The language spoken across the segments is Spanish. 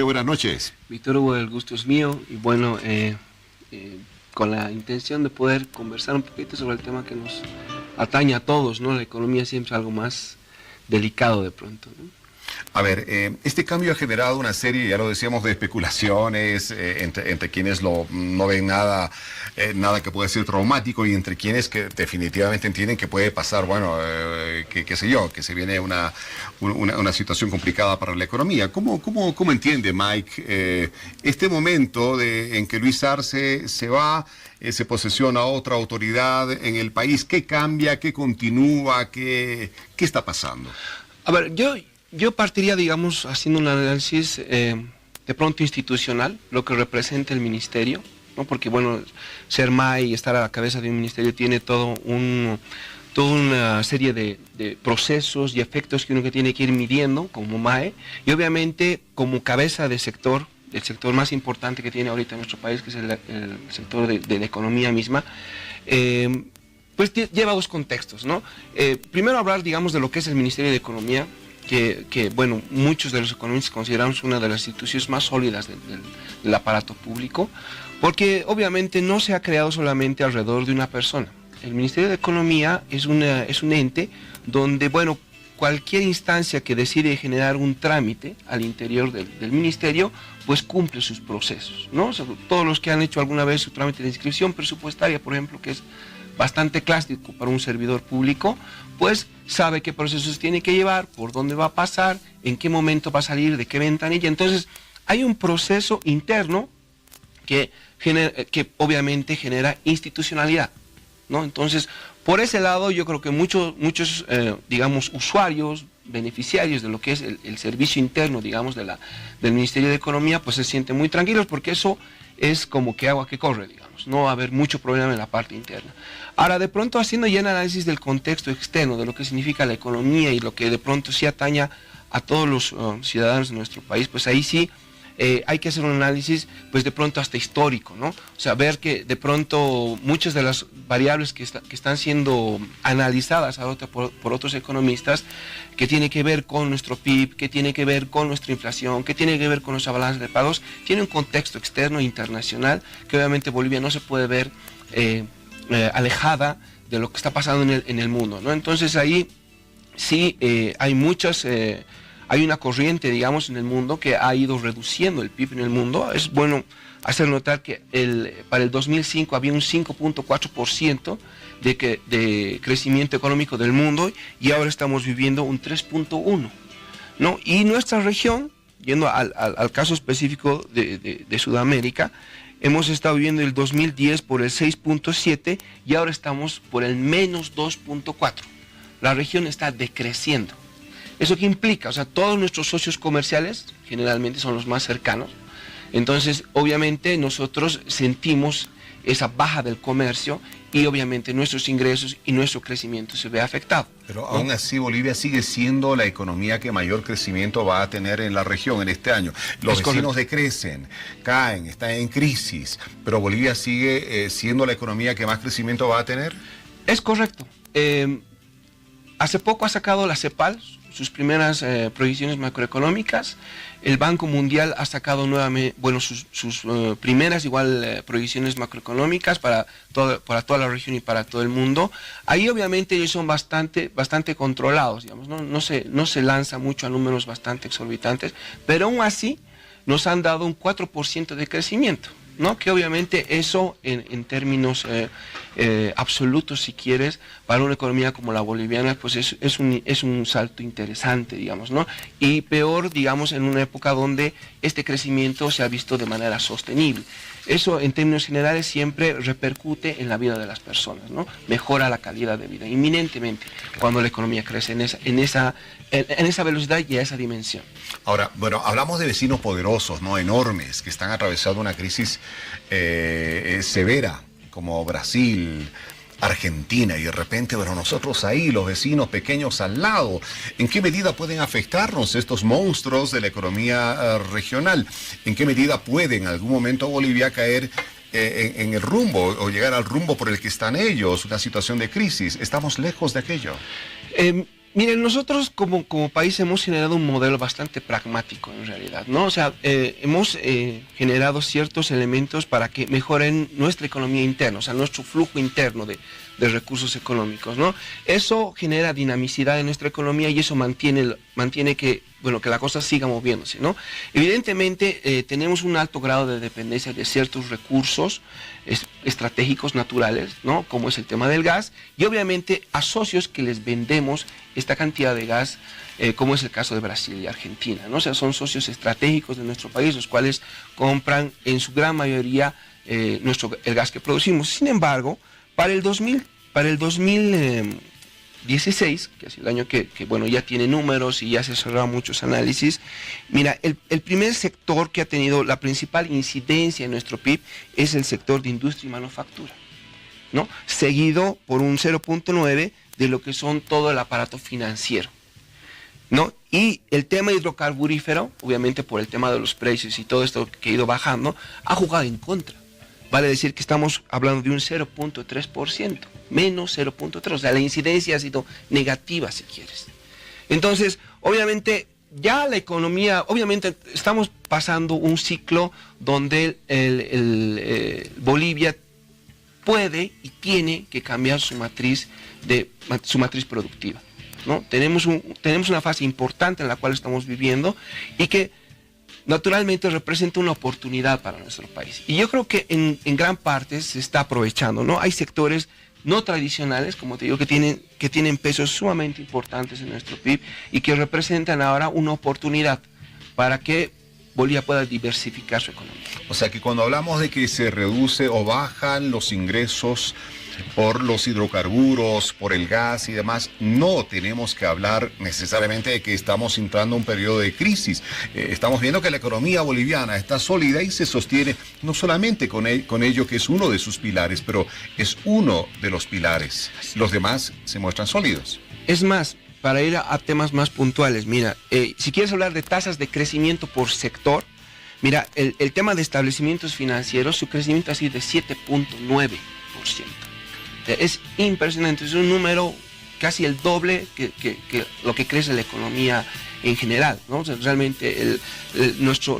Buenas noches. Víctor Hugo, el gusto es mío y bueno, con la intención de poder conversar un poquito sobre el tema que nos atañe a todos, ¿no? La economía siempre es algo más delicado de pronto, ¿no? A ver, este cambio ha generado una serie, ya lo decíamos, de especulaciones entre quienes no ven nada que pueda ser traumático y entre quienes que definitivamente entienden que puede pasar, bueno, qué sé yo, que se viene una situación complicada para la economía. ¿Cómo entiende Mike este momento en que Luis Arce se va, se posesiona otra autoridad en el país? ¿Qué cambia? ¿Qué continúa? ¿Qué está pasando? A ver, yo partiría, digamos, haciendo un análisis de pronto institucional, lo que representa el ministerio, ¿no? Porque, bueno, ser MAE y estar a la cabeza de un ministerio tiene toda una serie de procesos y efectos que uno que tiene que ir midiendo como MAE, y obviamente como cabeza de sector, el sector más importante que tiene ahorita en nuestro país, que es el sector de la economía misma, pues lleva dos contextos, ¿no? Primero hablar, digamos, de lo que es el Ministerio de Economía, que bueno, muchos de los economistas consideramos una de las instituciones más sólidas del aparato público, porque obviamente no se ha creado solamente alrededor de una persona. El Ministerio de Economía es un ente donde, bueno, cualquier instancia que decide generar un trámite al interior del ministerio, pues cumple sus procesos, ¿no? O sea, todos los que han hecho alguna vez su trámite de inscripción presupuestaria, por ejemplo, que es bastante clásico para un servidor público, pues sabe qué procesos tiene que llevar, por dónde va a pasar, en qué momento va a salir, de qué ventanilla. Entonces, hay un proceso interno que obviamente genera institucionalidad, ¿no? Entonces, por ese lado, yo creo que muchos digamos, usuarios, beneficiarios de lo que es el servicio interno, digamos, del Ministerio de Economía, pues se sienten muy tranquilos porque eso es como que agua que corre, digamos, no va a haber mucho problema en la parte interna. Ahora, de pronto, haciendo ya el análisis del contexto externo, de lo que significa la economía y lo que de pronto sí ataña a todos los ciudadanos de nuestro país, pues ahí sí hay que hacer un análisis, pues de pronto hasta histórico, ¿no? O sea, ver que de pronto muchas de las variables que están siendo analizadas ahora por otros economistas, que tiene que ver con nuestro PIB, que tiene que ver con nuestra inflación, que tiene que ver con nuestra balanza de pagos, tiene un contexto externo e internacional que obviamente Bolivia no se puede ver alejada de lo que está pasando en el mundo, ¿no? Entonces ahí sí hay muchas... hay una corriente, digamos, en el mundo que ha ido reduciendo el PIB en el mundo. Es bueno hacer notar que para el 2005 había un 5.4% de crecimiento económico del mundo y ahora estamos viviendo un 3.1%, ¿no? Y nuestra región, yendo al caso específico de Sudamérica, hemos estado viviendo el 2010 por el 6.7% y ahora estamos por el menos 2.4%. La región está decreciendo. ¿Eso qué implica? O sea, todos nuestros socios comerciales generalmente son los más cercanos. Entonces, obviamente, nosotros sentimos esa baja del comercio y obviamente nuestros ingresos y nuestro crecimiento se ve afectado, Pero ¿no? aún así Bolivia sigue siendo la economía que mayor crecimiento va a tener en la región en este año. Los vecinos decrecen, caen, están en crisis, pero Bolivia sigue siendo la economía que más crecimiento va a tener. Es correcto. Hace poco ha sacado la CEPAL sus primeras proyecciones macroeconómicas. El Banco Mundial ha sacado nuevamente, bueno, sus primeras proyecciones macroeconómicas para toda la región y para todo el mundo. Ahí obviamente ellos son bastante controlados, digamos, ¿no? No se lanza mucho a números bastante exorbitantes, pero aún así nos han dado un 4% de crecimiento, ¿no? Que obviamente eso en términos absolutos, si quieres, para una economía como la boliviana, pues es un salto interesante, digamos, ¿no? Y peor, digamos, en una época donde este crecimiento se ha visto de manera sostenible. Eso en términos generales siempre repercute en la vida de las personas, ¿no? Mejora la calidad de vida, inminentemente, cuando la economía crece en esa velocidad y a esa dimensión. Ahora, bueno, hablamos de vecinos poderosos, ¿no? Enormes, que están atravesando una crisis severa, como Brasil, Argentina, y de repente, bueno, nosotros ahí, los vecinos pequeños al lado, ¿en qué medida pueden afectarnos estos monstruos de la economía regional? ¿En qué medida puede en algún momento Bolivia caer en el rumbo o llegar al rumbo por el que están ellos, una situación de crisis? ¿Estamos lejos de aquello? Miren, nosotros como país hemos generado un modelo bastante pragmático en realidad, ¿no? O sea, hemos generado ciertos elementos para que mejoren nuestra economía interna, o sea, nuestro flujo interno de recursos económicos, ¿no? Eso genera dinamicidad en nuestra economía y eso mantiene que la cosa siga moviéndose, ¿no? Evidentemente tenemos un alto grado de dependencia de ciertos recursos estratégicos naturales, ¿no? Como es el tema del gas, y obviamente a socios que les vendemos esta cantidad de gas, como es el caso de Brasil y Argentina, ¿no? O sea, son socios estratégicos de nuestro país, los cuales compran en su gran mayoría el gas que producimos. Sin embargo, para el 2016, que es el año que ya tiene números y ya se cerraron muchos análisis, mira, el primer sector que ha tenido la principal incidencia en nuestro PIB es el sector de industria y manufactura, ¿no? Seguido por un 0.9 de lo que son todo el aparato financiero, ¿no? Y el tema hidrocarburífero, obviamente por el tema de los precios y todo esto que ha ido bajando, ha jugado en contra. Vale decir que estamos hablando de un 0.3%, menos 0.3%, o sea, la incidencia ha sido negativa, si quieres. Entonces, obviamente, ya la economía, obviamente estamos pasando un ciclo donde Bolivia puede y tiene que cambiar su matriz productiva, ¿no? Tenemos una fase importante en la cual estamos viviendo y que naturalmente representa una oportunidad para nuestro país. Y yo creo que en gran parte se está aprovechando, ¿no? Hay sectores no tradicionales, como te digo, que tienen pesos sumamente importantes en nuestro PIB y que representan ahora una oportunidad para que Bolivia pueda diversificar su economía. O sea que cuando hablamos de que se reduce o bajan los ingresos por los hidrocarburos, por el gas y demás, no tenemos que hablar necesariamente de que estamos entrando a un periodo de crisis. Estamos viendo que la economía boliviana está sólida y se sostiene no solamente con ello, que es uno de sus pilares, pero es uno de los pilares. Los demás se muestran sólidos. Es más, para ir a temas más puntuales, mira, si quieres hablar de tasas de crecimiento por sector, mira, el tema de establecimientos financieros, su crecimiento ha sido de 7.9%. Es impresionante, es un número casi el doble que lo que crece la economía en general, ¿no? O sea, realmente nuestro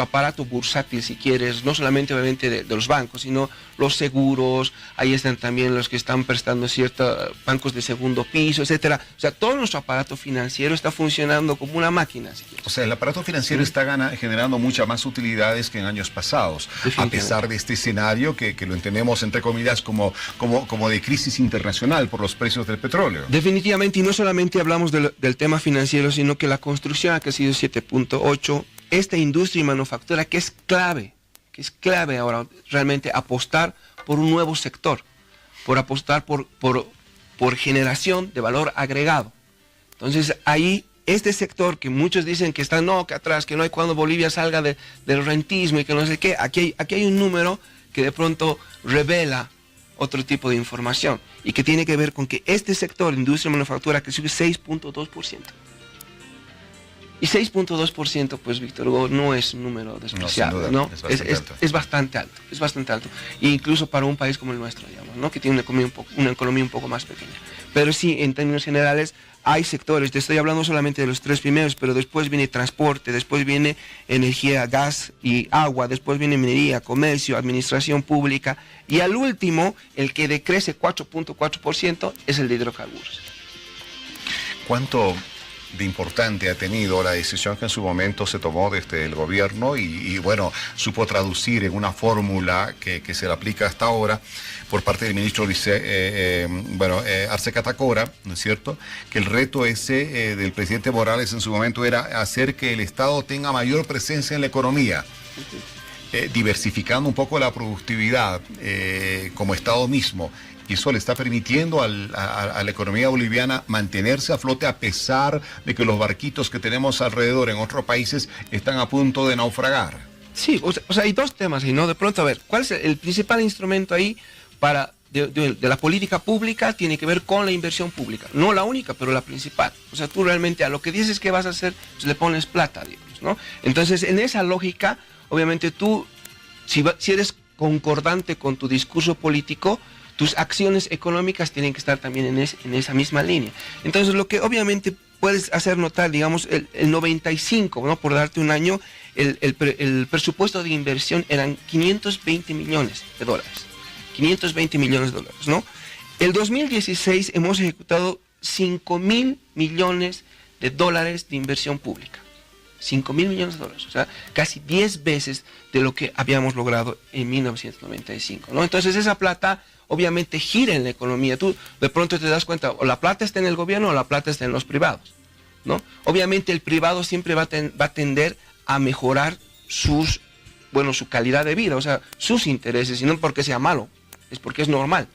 aparato bursátil, si quieres, no solamente obviamente de los bancos, sino los seguros, ahí están también los que están prestando ciertos bancos de segundo piso, etcétera. O sea, todo nuestro aparato financiero está funcionando como una máquina, si quieres. O sea, el aparato financiero está generando muchas más utilidades que en años pasados, a pesar de este escenario que lo entendemos, entre comillas, como de crisis internacional por los precios del petróleo. Definitivamente, y no solamente hablamos del tema financiero, sino que la construcción ha crecido 7.8%, esta industria y manufactura que es clave ahora realmente apostar por un nuevo sector, por apostar por generación de valor agregado. Entonces ahí este sector que muchos dicen que está que atrás, que no hay cuando Bolivia salga del rentismo y que no sé qué, aquí hay un número que de pronto revela otro tipo de información y que tiene que ver con que este sector, industria y manufactura, creció 6.2%. Y 6.2%, pues, Víctor Hugo, no es un número despreciable, ¿no? Es bastante alto, es bastante alto. E incluso para un país como el nuestro, digamos, ¿no? Que tiene una economía un poco más pequeña. Pero sí, en términos generales, hay sectores, te estoy hablando solamente de los tres primeros, pero después viene transporte, después viene energía, gas y agua, después viene minería, comercio, administración pública, y al último, el que decrece 4.4% es el de hidrocarburos. ¿Cuánto de importante ha tenido la decisión que en su momento se tomó desde el gobierno y bueno, supo traducir en una fórmula que se le aplica hasta ahora por parte del ministro Arce Catacora, ¿no es cierto? Que el reto ese del presidente Morales en su momento era hacer que el Estado tenga mayor presencia en la economía, diversificando un poco la productividad como Estado mismo. Y eso le está permitiendo a la economía boliviana mantenerse a flote a pesar de que los barquitos que tenemos alrededor en otros países están a punto de naufragar. Sí, o sea, hay dos temas ahí, ¿no? De pronto, a ver, ¿cuál es el principal instrumento ahí de la política pública? Tiene que ver con la inversión pública. No la única, pero la principal. O sea, tú realmente a lo que dices que vas a hacer, pues le pones plata, digamos, ¿no? Entonces, en esa lógica, obviamente tú, si eres concordante con tu discurso político, tus acciones económicas tienen que estar también en esa misma línea. Entonces, lo que obviamente puedes hacer notar, digamos, el 95, ¿no? Por darte un año, el presupuesto de inversión eran 520 millones de dólares. 520 millones de dólares, ¿no? El 2016 hemos ejecutado 5.000 millones de dólares de inversión pública. 5.000 millones de dólares, o sea, casi 10 veces de lo que habíamos logrado en 1995, ¿no? Entonces esa plata obviamente gira en la economía. Tú de pronto te das cuenta, o la plata está en el gobierno o la plata está en los privados, ¿no? Obviamente el privado siempre va a tender a mejorar su calidad de vida, o sea, sus intereses, y no porque sea malo, es porque es normal.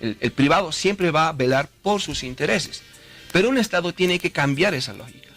El privado siempre va a velar por sus intereses, pero un Estado tiene que cambiar esa lógica.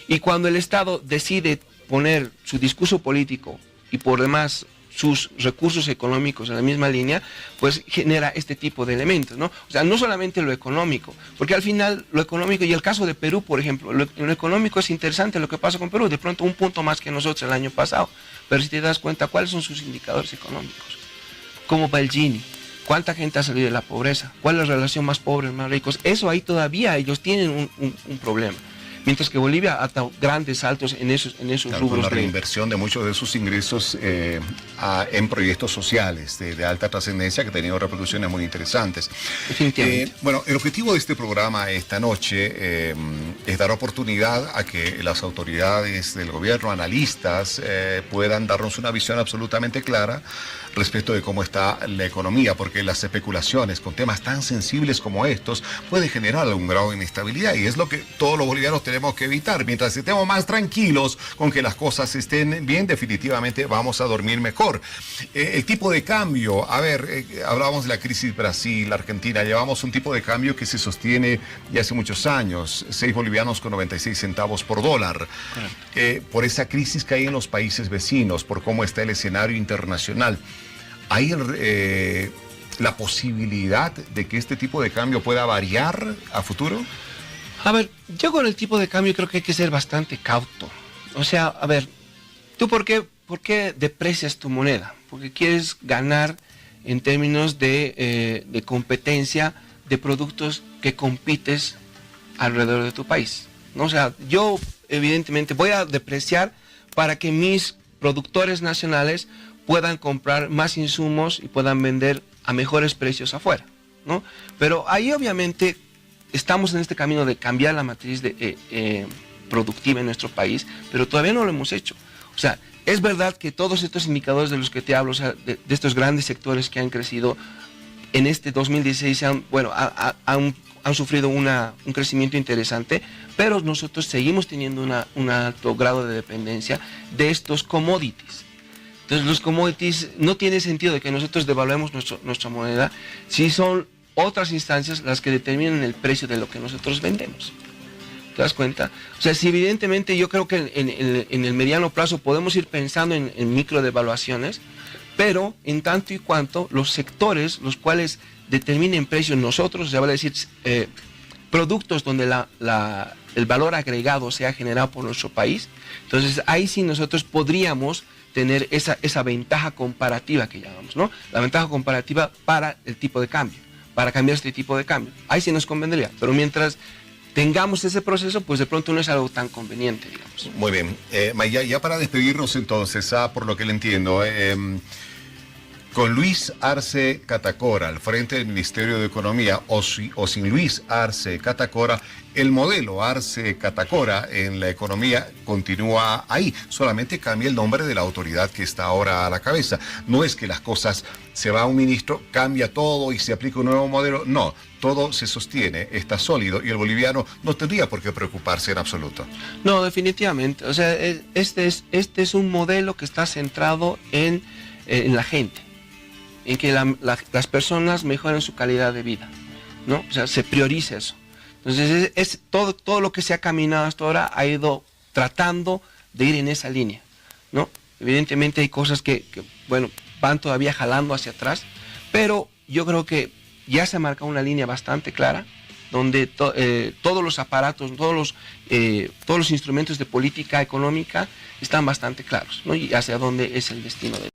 Y cuando el Estado decide poner su discurso político y por demás sus recursos económicos en la misma línea, pues genera este tipo de elementos, ¿no? O sea, no solamente lo económico, porque al final lo económico, y el caso de Perú, por ejemplo, lo económico es interesante lo que pasa con Perú, de pronto un punto más que nosotros el año pasado, pero si te das cuenta, ¿cuáles son sus indicadores económicos? ¿Cómo va el Gini? ¿Cuánta gente ha salido de la pobreza? ¿Cuál es la relación más pobres, más ricos? Eso ahí todavía ellos tienen un problema. Mientras que Bolivia ha dado grandes saltos en esos claro, rubros. Con la reinversión de muchos de sus ingresos en proyectos sociales de alta trascendencia que han tenido repercusiones muy interesantes. Definitivamente. Bueno, el objetivo de este programa esta noche es dar oportunidad a que las autoridades del gobierno, analistas, puedan darnos una visión absolutamente clara respecto de cómo está la economía, porque las especulaciones con temas tan sensibles como estos pueden generar algún grado de inestabilidad, y es lo que todos los bolivianos tenemos que evitar. Mientras estemos más tranquilos con que las cosas estén bien, definitivamente vamos a dormir mejor. El tipo de cambio, a ver, hablábamos de la crisis Brasil, Argentina, llevamos un tipo de cambio que se sostiene ya hace muchos años, 6 bolivianos con 96 centavos por dólar, por esa crisis que hay en los países vecinos, por cómo está el escenario internacional. ¿Hay la posibilidad de que este tipo de cambio pueda variar a futuro? A ver, yo con el tipo de cambio creo que hay que ser bastante cauto. O sea, a ver, ¿tú por qué deprecias tu moneda? Porque quieres ganar en términos de competencia de productos que compites alrededor de tu país, ¿no? O sea, yo evidentemente voy a depreciar para que mis productores nacionales puedan comprar más insumos y puedan vender a mejores precios afuera, ¿no? Pero ahí obviamente estamos en este camino de cambiar la matriz productiva en nuestro país, pero todavía no lo hemos hecho. O sea, es verdad que todos estos indicadores de los que te hablo, o sea, de estos grandes sectores que han crecido en este 2016, han sufrido un crecimiento interesante, pero nosotros seguimos teniendo un alto grado de dependencia de estos commodities. Entonces los commodities, no tiene sentido de que nosotros devaluemos nuestra moneda si son otras instancias las que determinan el precio de lo que nosotros vendemos. ¿Te das cuenta? O sea, si evidentemente yo creo que en el mediano plazo podemos ir pensando en microdevaluaciones, pero en tanto y cuanto los sectores los cuales determinen precios nosotros, o sea, vale decir, productos donde el valor agregado sea generado por nuestro país, entonces ahí sí nosotros podríamos tener esa ventaja comparativa que llamamos, ¿no? La ventaja comparativa para el tipo de cambio, para cambiar este tipo de cambio. Ahí sí nos convendría, pero mientras tengamos ese proceso, pues de pronto no es algo tan conveniente, digamos. Muy bien. Maya, ya para despedirnos entonces, por lo que le entiendo, con Luis Arce Catacora al frente del Ministerio de Economía o sin Luis Arce Catacora, el modelo Arce Catacora en la economía continúa ahí, solamente cambia el nombre de la autoridad que está ahora a la cabeza. No es que las cosas, se va un ministro, cambia todo y se aplica un nuevo modelo, no, todo se sostiene, está sólido y el boliviano no tendría por qué preocuparse en absoluto. No, definitivamente, o sea, este es un modelo que está centrado en la gente, en que las personas mejoren su calidad de vida, ¿no? O sea, se prioriza eso. Entonces, es todo lo que se ha caminado hasta ahora ha ido tratando de ir en esa línea, ¿no? Evidentemente hay cosas que bueno, van todavía jalando hacia atrás, pero yo creo que ya se ha marcado una línea bastante clara, donde todos los aparatos, todos los instrumentos de política económica están bastante claros, ¿no? Y hacia dónde es el destino de